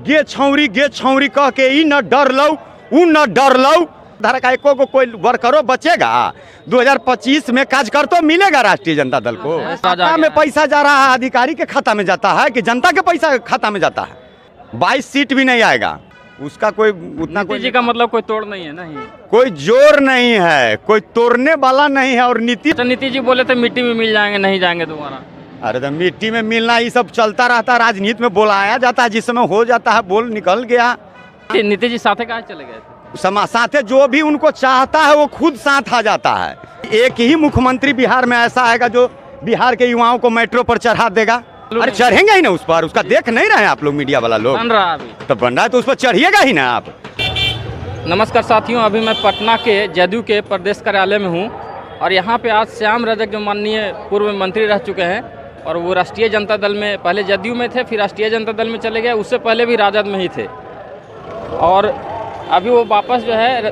गे छौरी कह के ई न डर लो ऊ न डर लो। धारा का एको को कोई वर्करो बचेगा? 2025 में कार्यकर्ता मिलेगा राष्ट्रीय जनता दल को? खाता में पैसा जा रहा है, अधिकारी के खाता में जाता है कि जनता के पैसा खाता में जाता है? 22 सीट भी नहीं आएगा उसका कोई उतना। कोई जी का मतलब कोई तोड़ नहीं है, नहीं कोई जोर नहीं है, कोई तोड़ने वाला नहीं है। और नीतीश जी बोले थे मिट्टी में मिल जाएंगे, नहीं जाएंगे दोबारा। अरे तो मिट्टी में मिलना ये सब चलता रहता है, राजनीति में बोलाया जाता है, जिस समय हो जाता है बोल निकल गया। नीतीश जी साथे कहाँ चले गए थे? साथे जो भी उनको चाहता है वो खुद साथ आ जाता है। एक ही मुख्यमंत्री बिहार में ऐसा आएगा जो बिहार के युवाओं को मेट्रो पर चढ़ा देगा। अरे चढ़ेंगे ही ना उस पर, उसका देख नहीं रहे हैं आप लोग मीडिया वाला लोग? बन रहा अभी तो बन रहा है तो उस पर चढ़िएगा ही ना आप। नमस्कार साथियों, अभी मैं पटना के जदयू के प्रदेश कार्यालय में हूँ और यहाँ पे आज श्याम रजक जो माननीय पूर्व मंत्री रह चुके हैं और वो राष्ट्रीय जनता दल में, पहले जदयू में थे फिर राष्ट्रीय जनता दल में चले गए, उससे पहले भी राजद में ही थे और अभी वो वापस जो है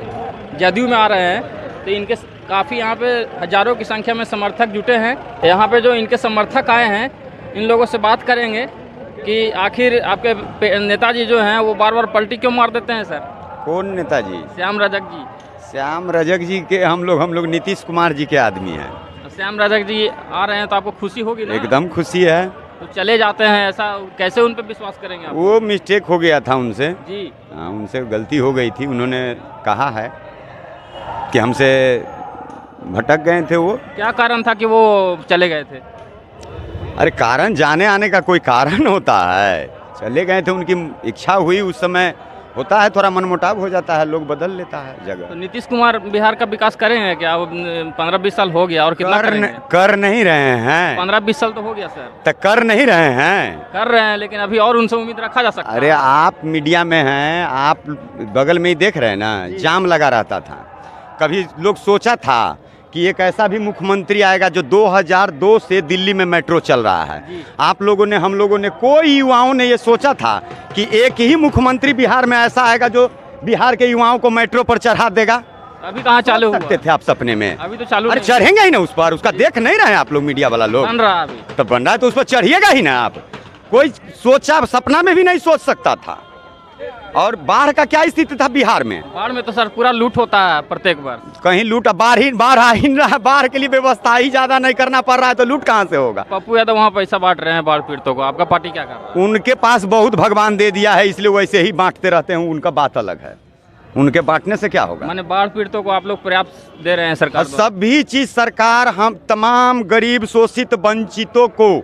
जदयू में आ रहे हैं। तो इनके काफ़ी यहाँ पे हज़ारों की संख्या में समर्थक जुटे हैं। यहाँ पे जो इनके समर्थक आए हैं इन लोगों से बात करेंगे कि आखिर आपके नेताजी जो हैं वो बार बार पलटी क्यों मार देते हैं सर? कौन नेताजी? श्याम रजक जी। श्याम रजक जी के हम लोग नीतीश कुमार जी के आदमी हैं। श्याम रजक जी आ रहे हैं तो आपको खुशी होगी ना? एकदम खुशी है। तो चले जाते हैं, ऐसा कैसे उन पर विश्वास करेंगे आप? वो मिस्टेक हो गया था उनसे जी। उनसे गलती हो गई थी। उन्होंने कहा है कि हमसे भटक गए थे। वो क्या कारण था कि वो चले गए थे? अरे कारण जाने आने का कोई कारण होता है? चले गए थे, उनकी इच्छा हुई उस समय। होता है थोड़ा मनमुटाव हो जाता है, लोग बदल लेता है जगह। तो नीतीश कुमार बिहार का विकास करेंगे क्या? 15-20 साल हो गया और कितना कर नहीं रहे हैं? 15-20 साल तो हो गया सर। तो कर नहीं रहे हैं? कर रहे हैं, लेकिन अभी और उनसे उम्मीद रखा जा सकता है। अरे आप मीडिया में हैं, आप बगल में ही देख रहे हैं ना, जाम लगा रहता था। कभी लोग सोचा था कि एक ऐसा भी मुख्यमंत्री आएगा जो 2002 से दिल्ली में मेट्रो चल रहा है? आप लोगों ने, हम लोगों ने, कोई युवाओं ने ये सोचा था कि एक ही मुख्यमंत्री बिहार में ऐसा आएगा जो बिहार के युवाओं को मेट्रो पर चढ़ा देगा? अभी कहाँ चालू सकते थे आप सपने में? अभी तो चालू। अरे चढ़ेंगे ही ना उस पर, उसका देख नहीं रहे हैं आप लोग मीडिया वाला लोग? बन रहा अभी तो बन रहा है तो उस पर चढ़िएगा ही ना आप। कोई सोचा, सपना में भी नहीं सोच सकता था। और बाढ़ का क्या स्थिति था बिहार में? बाढ़ में तो सर पूरा लूट होता है प्रत्येक बार। कहीं लूट, बाढ़ आ ही रहा है। बाढ़ के लिए व्यवस्था ही ज्यादा नहीं करना पड़ रहा है तो लूट कहाँ से होगा? पप्पू यादव वहाँ पैसा बांट रहे हैं बाढ़ पीड़ितों को, आपका पार्टी क्या कर रहा है? उनके पास बहुत भगवान दे दिया है, इसलिए वैसे ही बांटते रहते हैं। उनका बात अलग है, उनके बांटने से क्या होगा? माने बाढ़ पीड़ितों को आप लोग पर्याप्त दे रहे हैं सरकार? सभी चीज सरकार हम तमाम गरीब शोषित वंचितों को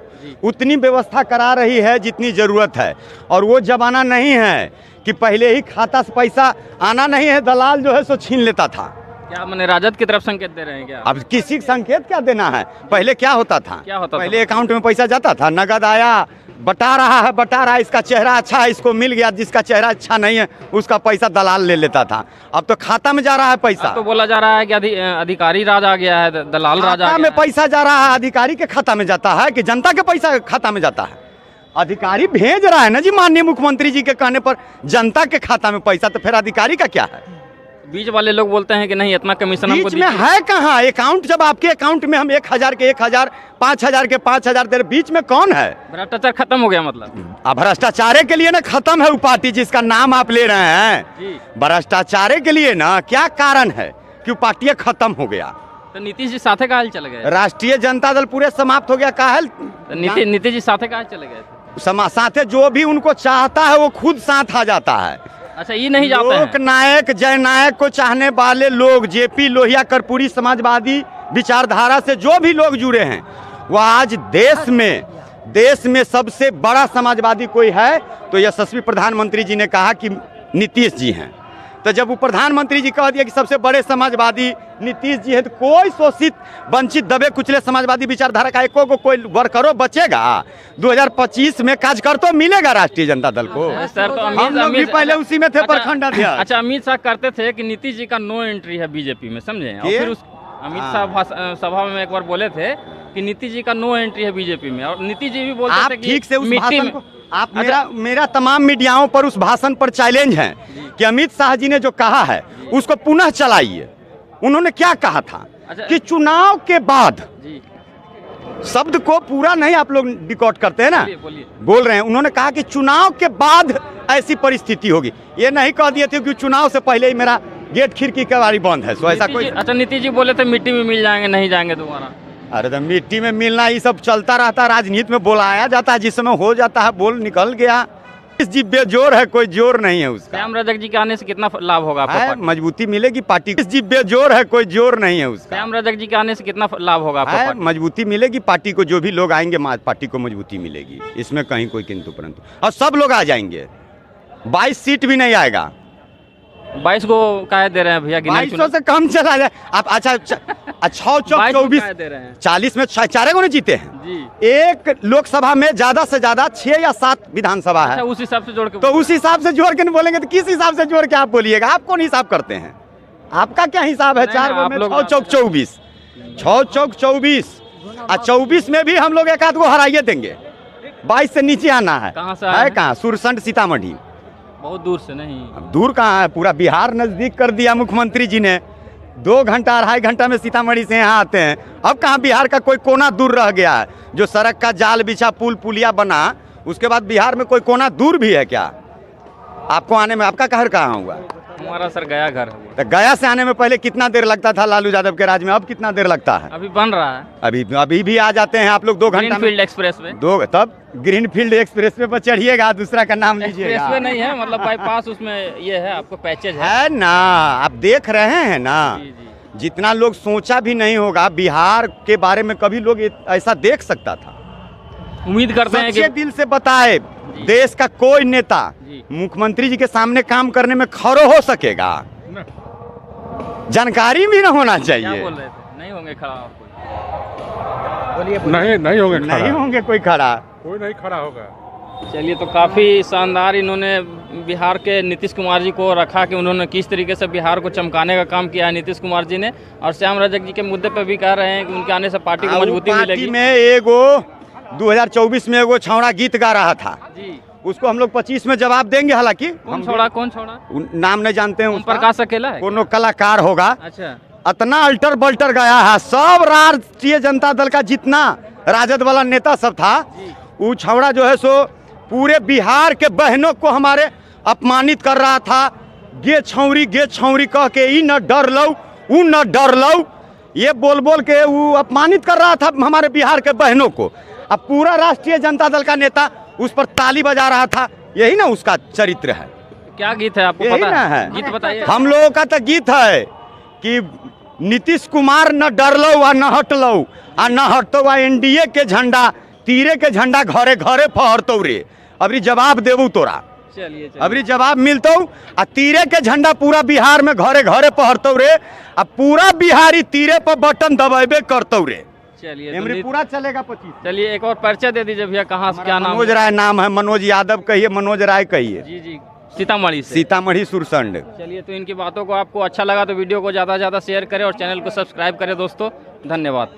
उतनी व्यवस्था करा रही है जितनी जरूरत है। और वो जमाना नहीं है कि पहले ही खाता से पैसा आना नहीं है, दलाल जो है सो छीन लेता था। क्या मैंने राजद की तरफ संकेत दे रहे हैं क्या? अब किसी संकेत क्या देना है? पहले क्या होता था? पहले था? अकाउंट में पैसा जाता था, नगद आया, बटा रहा है, इसका चेहरा अच्छा है इसको मिल गया, जिसका चेहरा अच्छा नहीं है उसका पैसा दलाल ले लेता था। अब तो खाता में जा रहा है पैसा। तो बोला जा रहा है कि अधिकारी राज आ गया है, दलाल राज आ गया है। में पैसा जा रहा है, अधिकारी के खाता में जाता है कि जनता के पैसा खाता में जाता है? अधिकारी भेज रहा है ना जी, माननीय मुख्यमंत्री जी के कहने पर जनता के खाता में पैसा। तो फिर अधिकारी का क्या है? बीच वाले लोग बोलते हैं कि नहीं इतना कमीशन हमको बीच में है कहाँ? अकाउंट, जब आपके अकाउंट में हम 1000 के 1000, 5000 के 5000 दे रहे, बीच में कौन है? भ्रष्टाचार खत्म हो गया मतलब? अब भ्रष्टाचार के लिए ना खत्म है वो पार्टी जिसका नाम आप ले रहे हैं। भ्रष्टाचार के लिए ना क्या कारण है कि वो पार्टी खत्म हो गया? तो नीतीश जी साथे कहाँ चले गए? राष्ट्रीय जनता दल पूरे समाप्त हो गया। काहे? नीतीश जी साथे कहाँ चले गए? साथे जो भी उनको चाहता है वो खुद साथ आ जाता है। अच्छा, ये नहीं जाते हैं? लोक नायक जननायक को चाहने वाले लोग, जेपी लोहिया कर्पूरी समाजवादी विचारधारा से जो भी लोग जुड़े हैं, वो आज देश में सबसे बड़ा समाजवादी कोई है तो यशस्वी प्रधानमंत्री जी ने कहा कि नीतीश जी हैं। तो जब वो प्रधानमंत्री जी कह दिया कि सबसे बड़े समाजवादी नीतीश जी है, तो कोई शोषित वंचित दबे कुचले समाजवादी विचारधारा का एको को कोई वर्करो बचेगा? 2025 में कार्यकर्ता मिलेगा राष्ट्रीय जनता दल को? सर तो हम लोग भी पहले उसी में थे, प्रखंड अध्यक्ष। अच्छा, अमित शाह करते थे कि नीतीश जी का नो एंट्री है बीजेपी में, समझे? और फिर अमित शाह सभा में एक बार बोले थे कि नीतीश जी का नो एंट्री है बीजेपी में, और नीतीश जी भी बोलते थे कि ठीक से उस भाषण को आप मेरा तमाम मीडियाओं पर उस भाषण पर चैलेंज है कि अमित शाह जी ने जो कहा है उसको पुनः चलाइए। उन्होंने क्या कहा था कि चुनाव के बाद शब्द को पूरा नहीं आप लोग डिकोड करते हैं ना, बोलिए। बोल रहे हैं। उन्होंने कहा कि चुनाव के बाद ऐसी परिस्थिति होगी, ये नहीं कह दिए थे कि चुनाव से पहले ही मेरा गेट खिड़की का बारी बंद है। सो ऐसा कोई अच्छा, नीतीश जी बोले थे मिट्टी में मिल जाएंगे, नहीं जाएंगे दोबारा। अरे तो मिट्टी में मिलना ये सब चलता रहता है, राजनीति में बोलाया जाता है, जिस समय हो जाता है बोल निकल गया। इस जी बेजोर है, कोई जोर नहीं है उसका। श्याम रजक जी के आने से कितना लाभ होगा आपको? है, मजबूती मिलेगी पार्टी। इस जी बेजोर है, कोई जोर नहीं है उसका। श्याम रजक जी के आने से कितना लाभ होगा आपको? है, मजबूती मिलेगी पार्टी को। जो भी लोग आएंगे पार्टी को मजबूती मिलेगी, इसमें कहीं कोई किंतु परंतु। और सब लोग आ जाएंगे, 22 सीट भी नहीं आएगा। 22 को क्या दे रहे हैं भैया? 2200 से कम चला जाए आप। अच्छा 6 24 दे रहे हैं 40 में 4 ने जीते हैं जी। एक लोकसभा में ज्यादा से ज्यादा 6 या 7 विधानसभा है। अच्छा, उस हिसाब से जोड़ के तो उस हिसाब से जोड़ के नहीं बोलेंगे तो किस हिसाब से जोड़ के आप बोलिएगा? आप कौन हिसाब करते हैं? आपका क्या हिसाब है? नहीं, 4 आप में लोग 6 चौक 24, 6 चौक 24 और 24 में भी हम लोग एक आध को हराइए देंगे। 22 से नीचे आना है। कहाँ से आए हैं? कहाँ? सुरसंड सीतामढ़ी। बहुत दूर से नहीं। अब दूर कहाँ है, पूरा बिहार नजदीक कर दिया मुख्यमंत्री जी ने। 2 घंटा 2.5 घंटा में सीतामढ़ी से यहाँ आते हैं। अब कहाँ बिहार का कोई कोना दूर रह गया है? जो सड़क का जाल बिछा, पुल पुलिया बना, उसके बाद बिहार में कोई कोना दूर भी है क्या आपको आने में? आपका घर कहाँ हुआ? हमारा सर गया घर है। तो गया से आने में पहले कितना देर लगता था लालू यादव के राज में? अब कितना देर लगता है? अभी बन रहा है। अभी भी आ जाते हैं आप लोग 2 घंटा में। ग्रीनफील्ड एक्सप्रेस में। तब ग्रीनफील्ड एक्सप्रेस पे चढ़िएगा, दूसरा का नाम लीजिएगा। एक्सप्रेस नहीं है, मतलब बाईपास उसमें ये है, आपको पैचेज है। है ना, आप देख रहे हैं ना। जी जी। जितना लोग सोचा भी नहीं होगा बिहार के बारे में कभी लोग ऐसा देख सकता था। उम्मीद करते हैं सच्चे कि दिल से बताए, देश का कोई नेता जी। मुख्यमंत्री जी के सामने काम करने में खड़ो हो सकेगा? जानकारी भी ना होना क्या चाहिए। बोल रहे थे? नहीं होंगे खड़ा आप कोई? नहीं होंगे खड़ा। नहीं होंगे कोई खड़ा। कोई नहीं खड़ा होगा। चलिए, तो काफ़ी शानदार इन्होंने बिहार के नीतीश कुमार जी को रखा कि उन्होंने किस तरीके से बिहार को चमकाने का काम किया है नीतीश कुमार जी ने। और श्याम रजक जी के मुद्दे पे भी कह रहे हैं कि उनके आने से पार्टी को मजबूती पार्टी मिलेगी। में एगो 2024 में एगो छौड़ा गीत गा रहा था, जी। उसको हम लोग 25 में जवाब देंगे। हालांकि कौन छोड़ा? कौन छोड़ा? नाम नहीं जानते हैं ओम उसका। प्रकाश अकेला है? कोनो कलाकार होगा। अच्छा। इतना अल्टर बल्टर गया है। सब राष्ट्रीय जनता दल का जितना राजद वाला नेता सब था, वो छौड़ा जो है सो पूरे बिहार के बहनों को हमारे अपमानित कर रहा था। गे छौरी कह के ई न डर लो, ऊ न डर लो, ये बोल बोल के वो अपमानित कर रहा था हमारे बिहार के बहनों को। अब पूरा राष्ट्रीय जनता दल का नेता उस पर ताली बजा रहा था। यही ना उसका चरित्र है। क्या गीत है आपको यही पता ना है। गीत बताइए। हम लोगों का तो गीत है कि नीतीश कुमार न डर लो आ न हट लो, आ न हटतो आ एनडीए के झंडा, तीरे के झंडा घरे घरे फहरतो रे। अभी जवाब देबू तोरा, चलिए अभी जवाब मिलतो। आ तीरे के झंडा पूरा बिहार में घरे घरे फहरतो रे। अब पूरा बिहारी तीरे पर बटन दबाबे करतो रे। चलिए, एमरी तो पूरा चलेगा 25। चलिए, एक और परिचय दे दीजिए भैया, कहाँ से क्या नाम? मनोज राय नाम है। मनोज यादव कहिए, मनोज राय कहिए। जी जी, सीतामढ़ी से। सीतामढ़ी सुरसंड। चलिए, तो इनकी बातों को आपको अच्छा लगा तो वीडियो को ज़्यादा से ज़्यादा शेयर करें और चैनल को सब्सक्राइब करें दोस्तों। धन्यवाद।